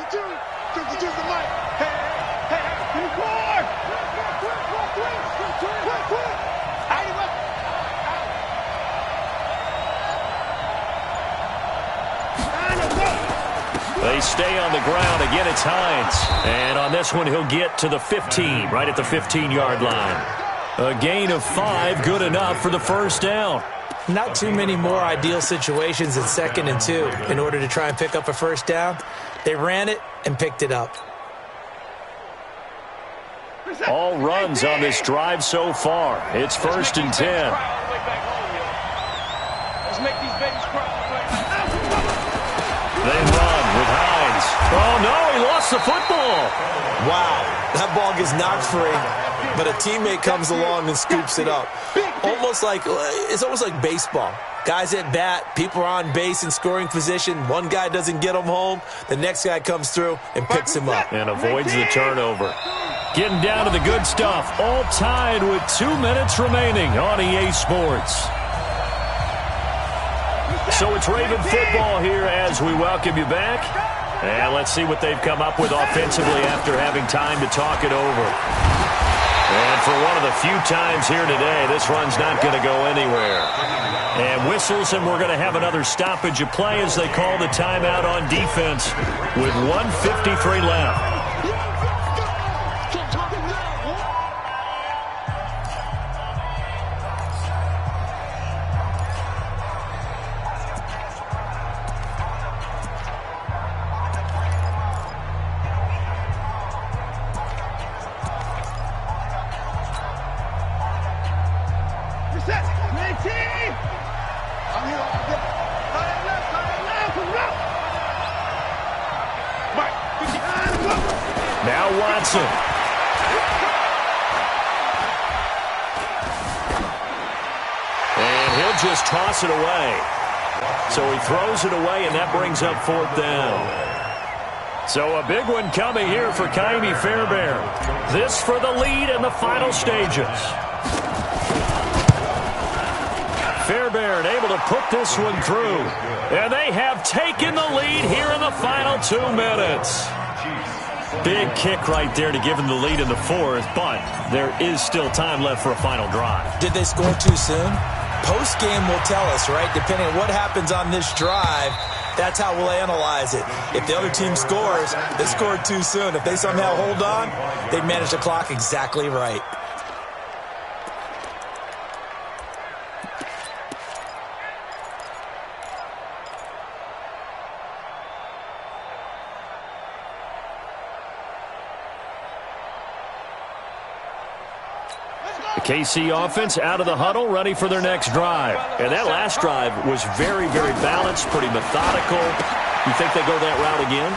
They stay on the ground. Again, it's Hines. And on this one, he'll get to the 15, right at the 15-yard line. A gain of 5, good enough for the 1st down. Not too many more ideal situations at 2nd and 2 in order to try and pick up a 1st down. They ran it and picked it up. All runs on this drive so far. It's 1st and 10. Let's make these babies cry. They run with Hines. Oh, no, he lost the football. Wow, that ball gets knocked free, but a teammate comes along and scoops it up. It's almost like baseball. Guys at bat, people are on base in scoring position. One guy doesn't get him home. The next guy comes through and picks him up. And avoids the turnover. Getting down to the good stuff. All tied with 2 minutes remaining on EA Sports. So it's Raven football here as we welcome you back. And let's see what they've come up with offensively after having time to talk it over. And for one of the few times here today, this run's not going to go anywhere. And whistles, and we're going to have another stoppage of play as they call the timeout on defense with 1:53 left. Now Watson. And he'll just toss it away. So he throws it away, and that brings up 4th down. So a big one coming here for KOM Fairbairn. This for the lead in the final stages. Fairbairn able to put this one through. And they have taken the lead here in the final 2 minutes. Big kick right there to give them the lead in the 4th, but there is still time left for a final drive. Did they score too soon? Post-game will tell us, right? Depending on what happens on this drive, that's how we'll analyze it. If the other team scores, they scored too soon. If they somehow hold on, they manage the clock exactly right. KC offense out of the huddle, ready for their next drive. And that last drive was very, very balanced, pretty methodical. You think they go that route again?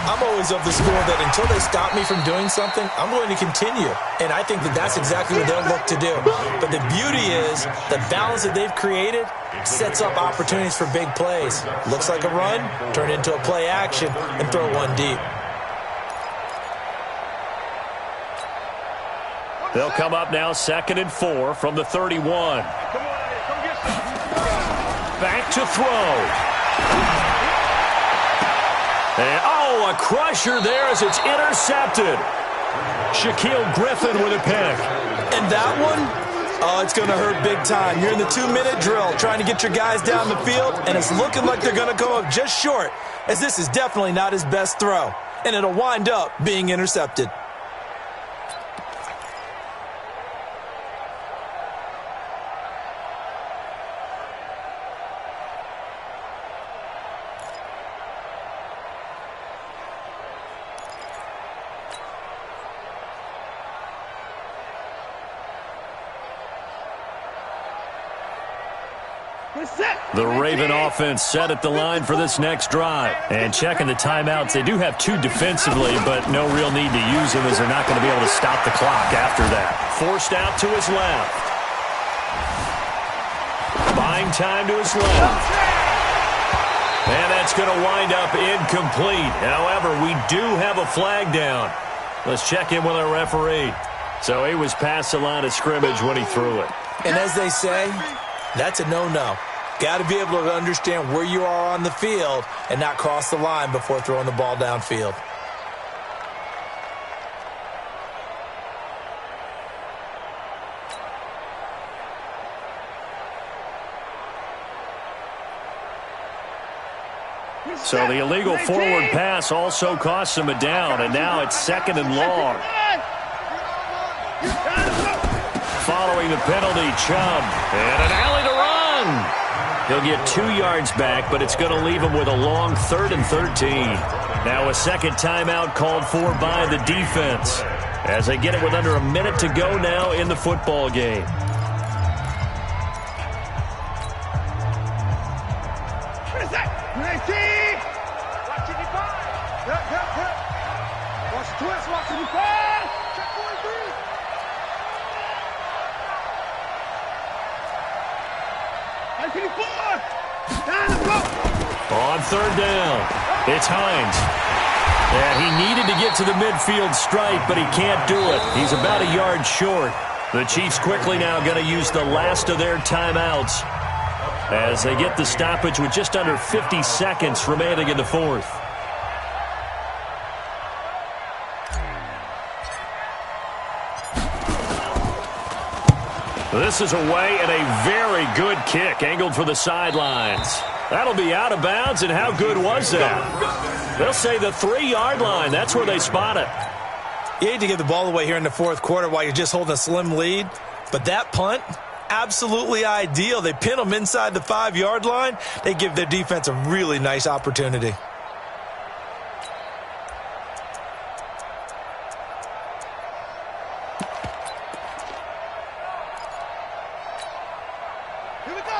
I'm always of the school that until they stop me from doing something, I'm going to continue. And I think that that's exactly what they'll look to do. But the beauty is the balance that they've created sets up opportunities for big plays. Looks like a run, turn into a play action, and throw one deep. They'll come up now 2nd and 4 from the 31. Back to throw. And, a crusher there as it's intercepted. Shaquille Griffin with a pick. And that one, it's going to hurt big time. You're in the 2-minute drill trying to get your guys down the field, and it's looking like they're going to go up just short, as this is definitely not his best throw. And it'll wind up being intercepted. The Raven offense set at the line for this next drive. And checking the timeouts, they do have 2 defensively, but no real need to use them as they're not going to be able to stop the clock after that. Forced out to his left. Buying time to his left. And that's going to wind up incomplete. However, we do have a flag down. Let's check in with our referee. So he was past the line of scrimmage when he threw it. And as they say, that's a no-no. Got to be able to understand where you are on the field and not cross the line before throwing the ball downfield. So the illegal forward pass also costs him a down, and now it's 2nd and long. Following the penalty, Chubb, and an alley to run. He'll get 2 yards back, but it's going to leave him with a long 3rd and 13. Now a second timeout called for by the defense. as they get it with under a minute to go now in the football game. On third down, it's Hines. Yeah, he needed to get to the midfield stripe, but he can't do it. He's about a yard short. The Chiefs quickly now going to use the last of their timeouts as they get the stoppage with just under 50 seconds remaining in the fourth. This is away and a very good kick angled for the sidelines. That'll be out of bounds, and how good was that? They'll say the 3-yard line. That's where they spot it. You hate to give the ball away here in the fourth quarter while you're just holding a slim lead, but that punt, absolutely ideal. They pin them inside the 5-yard line. They give their defense a really nice opportunity.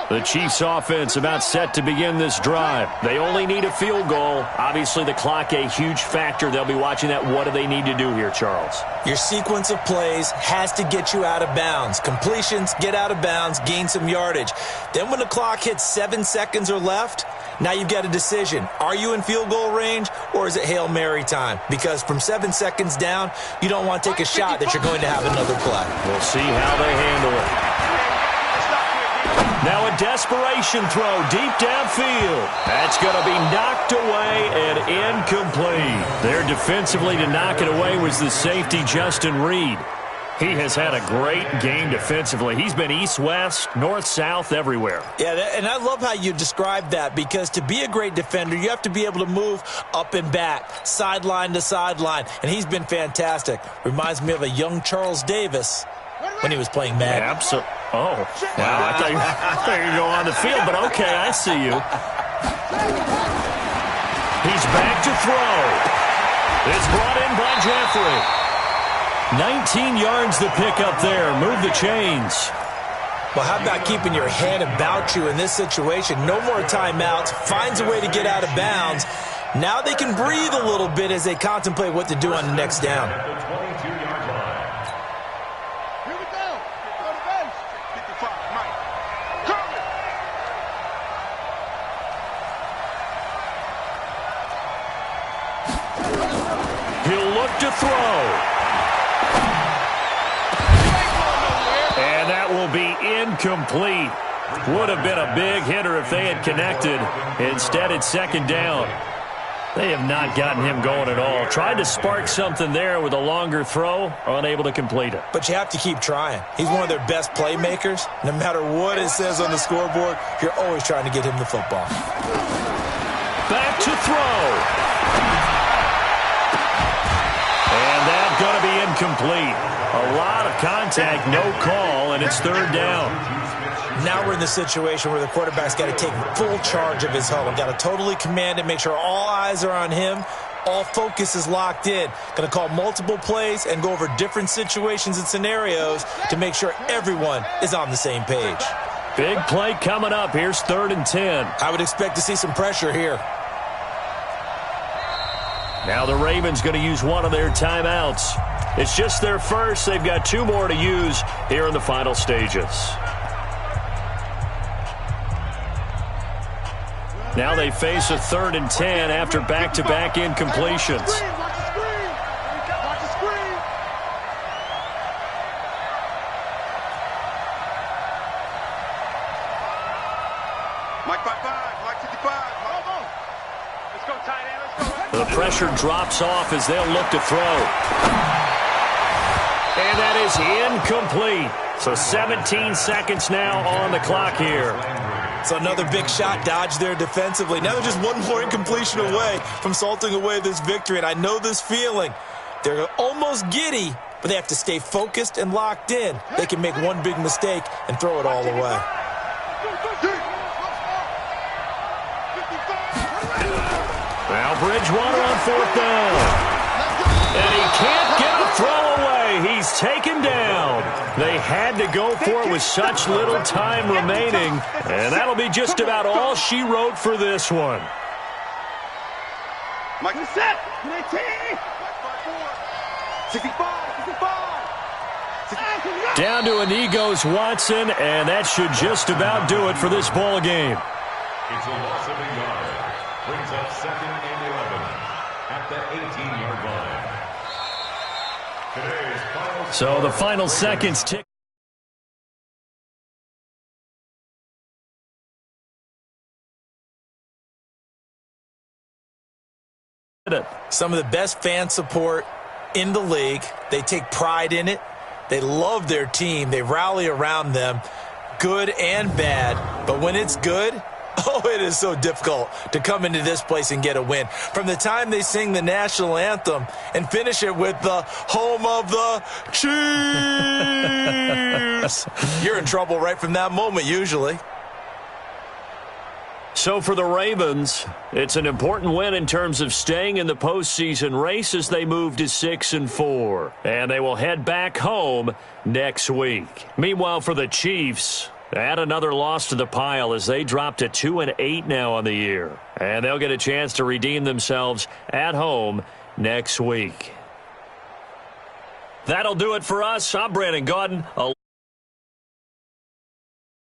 The Chiefs offense about set to begin this drive. They only need a field goal. Obviously, the clock a huge factor. They'll be watching that. What do they need to do here, Charles? Your sequence of plays has to get you out of bounds. Completions, get out of bounds, gain some yardage. Then when the clock hits 7 seconds or left, now you've got a decision. Are you in field goal range, or is it Hail Mary time? Because from 7 seconds down, you don't want to take a shot that you're going to have another play. We'll see how they handle it. Now a desperation throw deep downfield. That's going to be knocked away and incomplete. There defensively to knock it away was the safety, Justin Reed. He has had a great game defensively. He's been east-west, north-south, everywhere. Yeah, and I love how you describe that, because to be a great defender, you have to be able to move up and back, sideline to sideline, and he's been fantastic. Reminds me of a young Charles Davis when he was playing Madden. Absolutely. Oh, wow. I thought you were going to go on the field, but okay, I see you. He's back to throw. It's brought in by Jeffrey. 19 yards to pick up there. Move the chains. Well, how about keeping your head about you in this situation? No more timeouts. Finds a way to get out of bounds. Now they can breathe a little bit as they contemplate what to do on the next down. He'll look to throw. And that will be incomplete. Would have been a big hitter if they had connected. Instead, it's second down. They have not gotten him going at all. Tried to spark something there with a longer throw, unable to complete it. But you have to keep trying. He's one of their best playmakers. No matter what it says on the scoreboard, you're always trying to get him the football. Back to throw. And that's going to be incomplete. A lot of contact, no call, and it's third down. Now we're in the situation where the quarterback's got to take full charge of his huddle. Got to totally command it, make sure all eyes are on him. All focus is locked in. Going to call multiple plays and go over different situations and scenarios to make sure everyone is on the same page. Big play coming up. Here's 3rd and 10. I would expect to see some pressure here. Now the Ravens going to use one of their timeouts. It's just their first. They've got 2 more to use here in the final stages. Now they face a 3rd and 10 after back-to-back incompletions. The pressure drops off as they'll look to throw. And that is incomplete. So 17 seconds now on the clock here. So another big shot dodged there defensively. Now they're just one more incompletion away from salting away this victory. And I know this feeling. They're almost giddy, but they have to stay focused and locked in. They can make one big mistake and throw it all away. Now Bridgewater on 4th down. And he can't get a throw away. away. He's taken down. They had to go for it with such little time remaining, and that'll be just about all she wrote for this one. Michael set. 65. Down to a knee goes Watson, and that should just about do it for this ball game. It's a loss of a yard. Brings up 2nd and 11 at the 18-yard line. Today's final So the final seconds tick. Some of the best fan support in the league. They take pride in it. They love their team. They rally around them, good and bad. But when it's good, oh, it is so difficult to come into this place and get a win. From the time they sing the national anthem and finish it with the home of the Chiefs, you're in trouble right from that moment usually. So for the Ravens, it's an important win in terms of staying in the postseason race as they move to 6-4. And they will head back home next week. Meanwhile, for the Chiefs, add another loss to the pile as they drop to 2-8 now on the year. And they'll get a chance to redeem themselves at home next week. That'll do it for us. I'm Brandon Gaudin.